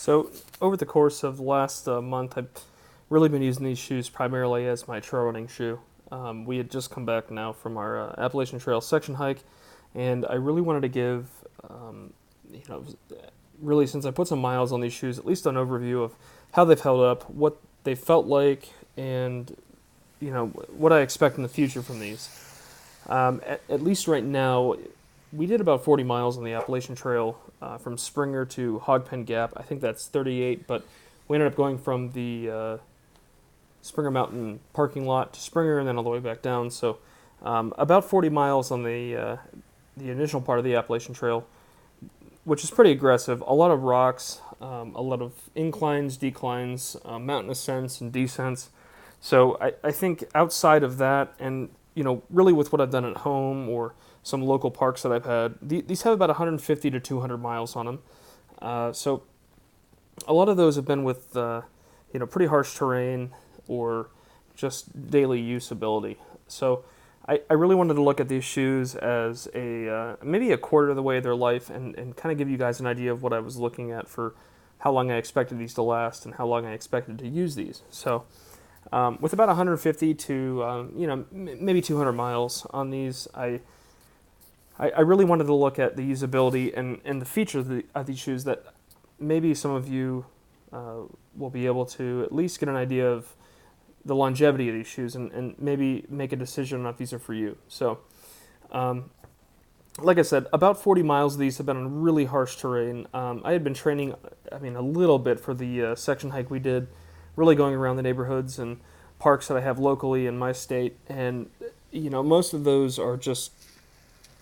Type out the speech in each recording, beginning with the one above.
So over the course of the last month, I've really been using these shoes primarily as my trail running shoe. We had just come back now from our Appalachian Trail section hike, and I really wanted to give, you know, really since I put some miles on these shoes, at least an overview of how they've held up, what they felt like, and what I expect in the future from these. At least right now, we did about 40 miles on the Appalachian Trail from Springer to Hogpen Gap. I think that's 38, but we ended up going from the Springer Mountain parking lot to Springer and then all the way back down. So about 40 miles on the initial part of the Appalachian Trail, which is pretty aggressive. A lot of rocks, a lot of inclines, declines, mountain ascents and descents. So I think outside of that, and really with what I've done at home or some local parks that I've had, these have about 150 to 200 miles on them. So a lot of those have been with pretty harsh terrain or just daily usability. So I really wanted to look at these shoes as maybe a quarter of the way of their life and kind of give you guys an idea of what I was looking at for how long I expected these to last and how long I expected to use these. So with about 150 to maybe 200 miles on these, I really wanted to look at the usability and the features of these shoes that maybe some of you will be able to at least get an idea of the longevity of these shoes and maybe make a decision on if these are for you. So, like I said, about 40 miles of these have been on really harsh terrain. I had been training, a little bit for the section hike we did, really going around the neighborhoods and parks that I have locally in my state. And, most of those are just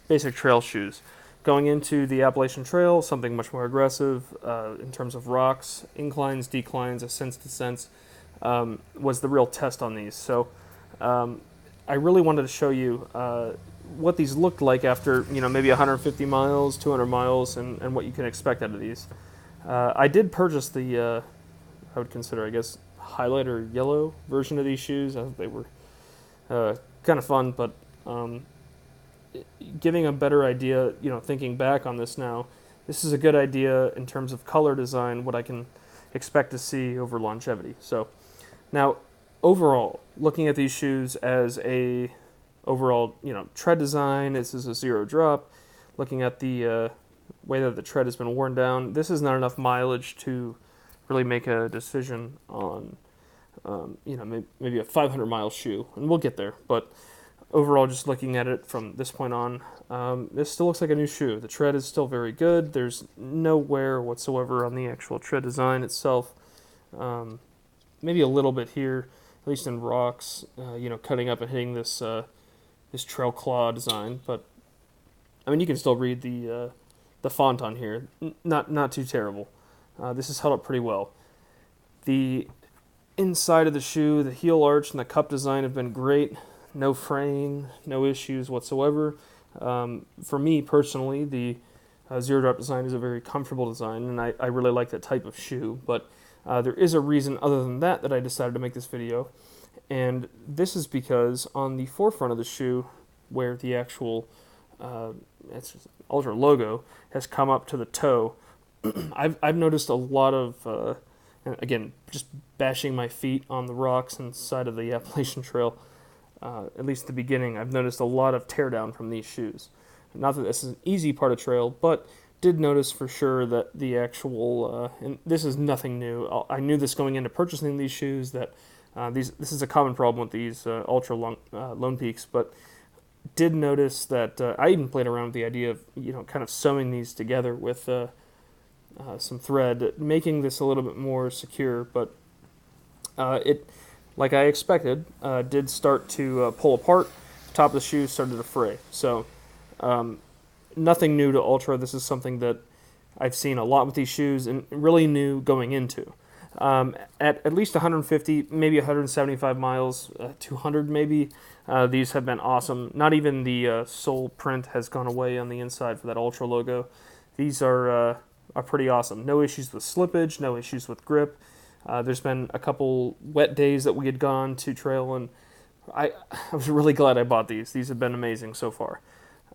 basic trail shoes. Going into the Appalachian Trail, something much more aggressive in terms of rocks, inclines, declines, ascents, descents, was the real test on these. So I really wanted to show you what these looked like after maybe 150 miles, 200 miles, and what you can expect out of these. I did purchase the, I would consider, I guess, highlight or yellow version of these shoes. They were kind of fun, but giving a better idea, thinking back on this now, this is a good idea in terms of color design, what I can expect to see over longevity. So now, overall, looking at these shoes as a overall, tread design, this is a zero drop. Looking at the way that the tread has been worn down, this is not enough mileage to really make a decision on, maybe a 500 mile shoe, and we'll get there. But overall, just looking at it from this point on, this still looks like a new shoe. The tread is still very good. There's no wear whatsoever on the actual tread design itself. Maybe a little bit here, at least in rocks, cutting up and hitting this this trail claw design. But you can still read the font on here. Not too terrible. This is held up pretty well. The inside of the shoe, the heel arch and the cup design have been great. No fraying, no issues whatsoever. For me personally, the zero drop design is a very comfortable design, and I really like that type of shoe. But there is a reason other than that I decided to make this video, and this is because on the forefront of the shoe, where the actual Altra logo has come up to the toe, I've noticed a lot of, again, just bashing my feet on the rocks inside of the Appalachian Trail. At least at the beginning, I've noticed a lot of teardown from these shoes. Not that this is an easy part of trail, but did notice for sure that the actual, and this is nothing new. I knew this going into purchasing these shoes, that this is a common problem with these Altra Lone Peaks, but did notice that I even played around with the idea of kind of sewing these together with some thread, making this a little bit more secure, but it, like I expected, did start to pull apart. The top of the shoe started to fray. So nothing new to Altra. This is something that I've seen a lot with these shoes and really new going into. At least 150, maybe 175 miles, 200 maybe, these have been awesome. Not even the sole print has gone away on the inside for that Altra logo. These are pretty awesome. No issues with slippage, no issues with grip. There's been a couple wet days that we had gone to trail, and I was really glad I bought these. These have been amazing so far.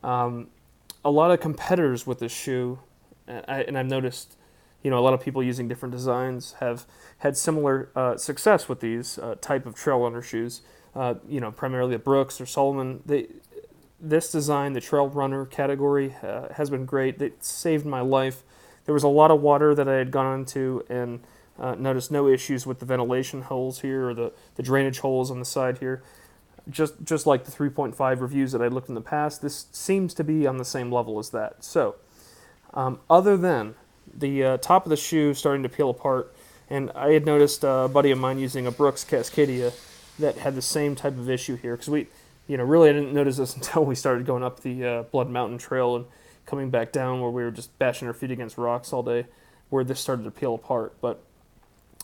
A lot of competitors with this shoe, and I've noticed a lot of people using different designs have had similar success with these type of trail runner shoes. Primarily the Brooks or Solomon. This design, the trail runner category, has been great. It saved my life. There was a lot of water that I had gone into and noticed no issues with the ventilation holes here or the drainage holes on the side here. Just like the 3.5 reviews that I looked in the past, this seems to be on the same level as that. So, other than the top of the shoe starting to peel apart, and I had noticed a buddy of mine using a Brooks Cascadia that had the same type of issue here, because really I didn't notice this until we started going up the Blood Mountain Trail and coming back down where we were just bashing our feet against rocks all day, where this started to peel apart. But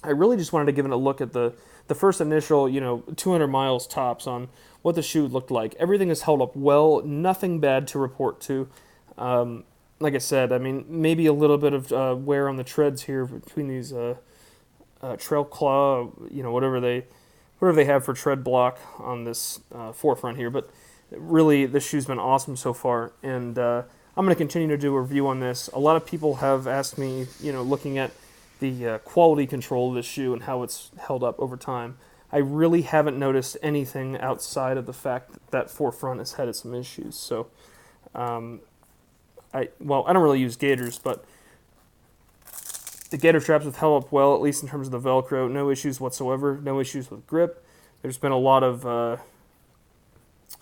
I really just wanted to give it a look at the first initial, 200 miles tops on what the shoe looked like. Everything has held up well, nothing bad to report to. Like I said, I mean, maybe a little bit of wear on the treads here between these trail claw, whatever they have for tread block on this forefront here. But really, this shoe's been awesome so far, and I'm going to continue to do a review on this. A lot of people have asked me, looking at the quality control of this shoe and how it's held up over time. I really haven't noticed anything outside of the fact that forefront has had some issues. So, I don't really use gaiters, but the gaiter straps have held up well, at least in terms of the Velcro. No issues whatsoever. No issues with grip. There's been a lot of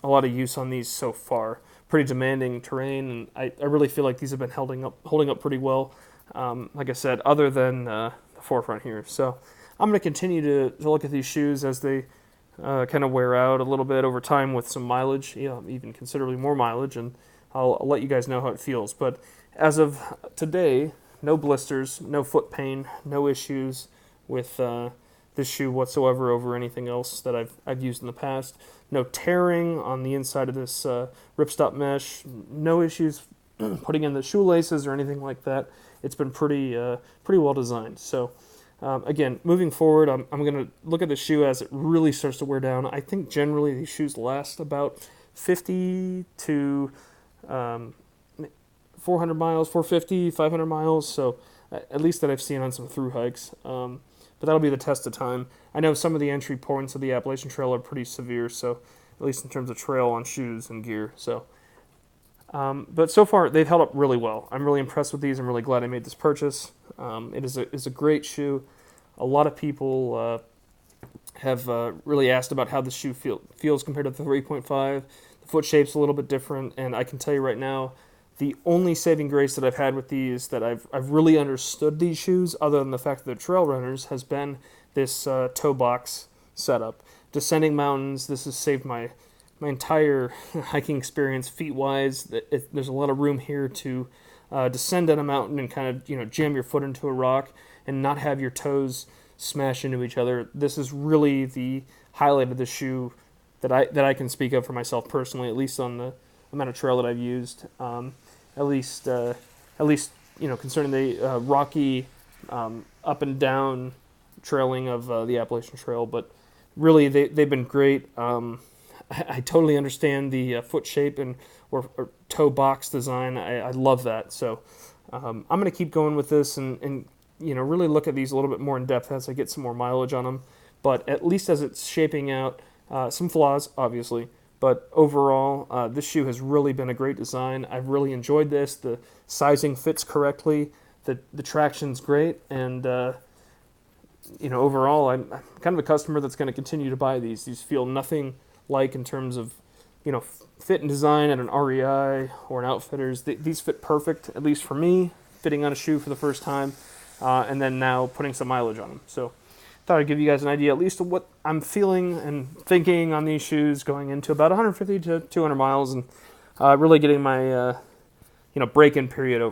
use on these so far. Pretty demanding terrain, and I really feel like these have been holding up pretty well. Like I said, other than the forefront here. So I'm going to continue to look at these shoes as they kind of wear out a little bit over time with some mileage, even considerably more mileage, and I'll let you guys know how it feels. But as of today, no blisters, no foot pain, no issues with this shoe whatsoever over anything else that I've used in the past. No tearing on the inside of this ripstop mesh. No issues putting in the shoelaces or anything like that. It's been pretty well designed. So again, moving forward, I'm going to look at the shoe as it really starts to wear down. I think generally these shoes last about 50 to 400 miles, 450, 500 miles. So at least that I've seen on some through hikes. But that'll be the test of time. I know some of the entry points of the Appalachian Trail are pretty severe, so at least in terms of trail on shoes and gear. So. But so far, they've held up really well. I'm really impressed with these. I'm really glad I made this purchase. It is a great shoe. A lot of people have really asked about how the shoe feels compared to the 3.5. The foot shape's a little bit different, and I can tell you right now, the only saving grace that I've had with these, that I've really understood these shoes, other than the fact that they're trail runners, has been this toe box setup. Descending mountains, this has saved my entire hiking experience feet-wise. There's a lot of room here to descend down a mountain and kind of jam your foot into a rock and not have your toes smash into each other. This is really the highlight of the shoe that I can speak of for myself personally, at least on the amount of trail that I've used. At least concerning the rocky up and down trailing of the Appalachian Trail, but really they've been great. I totally understand the foot shape or toe box design. I love that. So I'm going to keep going with this and really look at these a little bit more in depth as I get some more mileage on them. But at least as it's shaping out, some flaws, obviously. But overall, this shoe has really been a great design. I've really enjoyed this. The sizing fits correctly. The traction's great. And, overall, I'm kind of a customer that's going to continue to buy these. These feel nothing like in terms of, fit and design at an REI or an Outfitters. These fit perfect, at least for me, fitting on a shoe for the first time, and then now putting some mileage on them. So thought I'd give you guys an idea at least of what I'm feeling and thinking on these shoes going into about 150 to 200 miles and really getting my break-in period